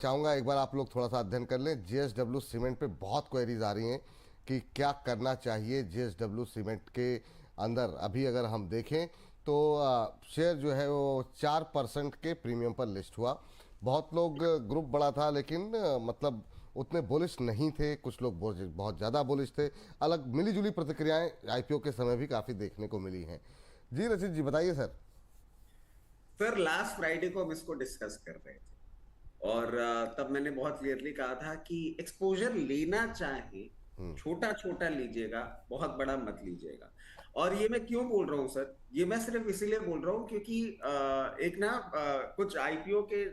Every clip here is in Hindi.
चाहूँगा एक बार आप लोग थोड़ा सा अध्ययन कर लें। जेएसडब्ल्यू सीमेंट पे बहुत क्वेरीज आ रही हैं कि क्या करना चाहिए जेएसडब्ल्यू सीमेंट के अंदर। अभी अगर हम देखें तो शेयर जो है वो 4% के प्रीमियम पर लिस्ट हुआ। बहुत लोग ग्रुप बड़ा था लेकिन मतलब उतने बुलिश नहीं थे, कुछ लोग बहुत ज़्यादा बुलिश थे। अलग मिली जुली प्रतिक्रियाएं आईपीओ के समय भी काफ़ी देखने को मिली हैं। जी रचित जी बताइए सर। सर लास्ट फ्राइडे को हम इसको डिस्कस कर रहे थे और तब मैंने बहुत क्लियरली कहा था कि एक्सपोजर लेना चाहे छोटा छोटा लीजिएगा, बहुत बड़ा मत लीजिएगा। और ये मैं क्यों बोल रहा हूं सर, ये मैं सिर्फ इसीलिए बोल रहा हूं क्योंकि एक ना कुछ आईपीओ के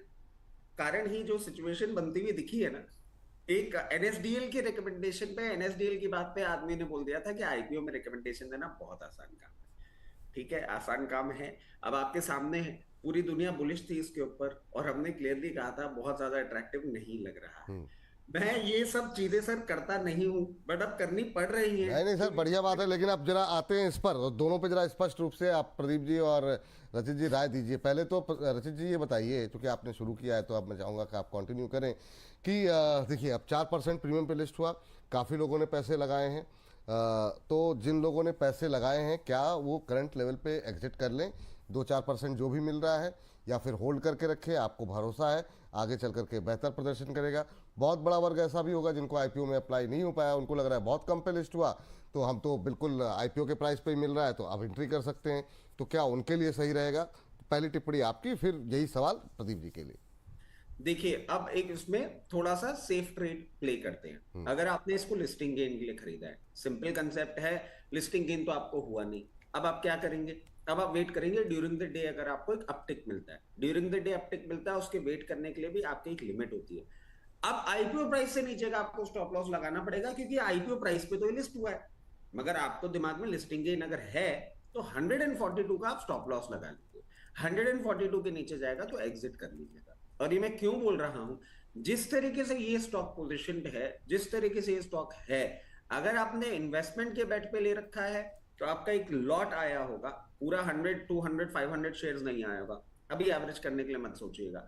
कारण ही जो सिचुएशन बनती हुई दिखी है ना। एक एनएसडीएल के रिकमेंडेशन पे, एनएसडीएल की बात पे आदमी ने बोल दिया था कि आईपीओ में रिकमेंडेशन देना बहुत आसान काम है। ठीक है, आसान काम है। अब आपके सामने है, पूरी दुनिया बुलिश थी इसके ऊपर और हमने क्लियरली कहा था बहुत ज्यादा अट्रैक्टिव नहीं लग रहा है। मैं ये सब चीजें सर करता नहीं हूं, बट अब करनी पड़ रही हैं नहीं नहीं सर, क्योंकि बढ़िया बात है, लेकिन अब जरा आते हैं इस पर और दोनों पे जरा स्पष्ट रूप से आप प्रदीप जी और रचित जी राय दीजिए। पहले तो रचित जी ये बताइए, क्योंकि आपने शुरू किया है तो अब मैं चाहूँगा कि आप कंटिन्यू करें कि देखिए अब 4% प्रीमियम पे लिस्ट हुआ, काफ़ी लोगों ने पैसे लगाए हैं। तो जिन लोगों ने पैसे लगाए हैं क्या वो करंट लेवल पे एग्जिट कर लें 2-4% जो भी मिल रहा है, या फिर होल्ड करके रखें? आपको भरोसा है आगे चल करके बेहतर प्रदर्शन करेगा? बहुत बड़ा वर्ग ऐसा भी होगा जिनको आईपीओ में अप्लाई नहीं हो पाया, उनको लग रहा है बहुत कम पे लिस्ट हुआ तो हम तो बिल्कुल आईपीओ के प्राइस पे ही मिल रहा है तो अब एंट्री कर सकते हैं। तो क्या उनके लिए सही रहेगा? पहली टिप्पणी आपकी, फिर यही सवाल प्रदीप जी के लिए। देखिए, अब एक इसमें थोड़ा सा सेफ ट्रेड प्ले करते हैं। अगर आपने इसको लिस्टिंग गेन के लिए खरीदा है, सिंपल कंसेप्ट है, लिस्टिंग गेन तो आपको हुआ नहीं। अब आप क्या करेंगे? अब आप वेट करेंगे ड्यूरिंग द डे, अगर आपको एक अपटिक मिलता है, ड्यूरिंग द डे अपटिक मिलता है, उसके वेट करने के लिए भी आपकी एक लिमिट होती है। अब आईपीओ प्राइस से नीचे का आपको स्टॉप लॉस लगाना पड़ेगा क्योंकि आईपीओ प्राइस पे तो ये लिस्ट हुआ है। मगर आपको दिमाग में लिस्टिंग गेन अगर है तो 142 का आप स्टॉप लॉस लगा लीजिए। 142 के नीचे जाएगा तो एग्जिट कर लीजिएगा। और ये मैं क्यों बोल रहा हूं, जिस तरीके से ये स्टॉक पोजिशन है, जिस तरीके से ये स्टॉक है, अगर आपने इन्वेस्टमेंट के बेट पे ले रखा है तो आपका एक लॉट आया होगा, पूरा 100 200 500 शेयर्स नहीं आया होगा। अभी एवरेज करने के लिए मत सोचिएगा।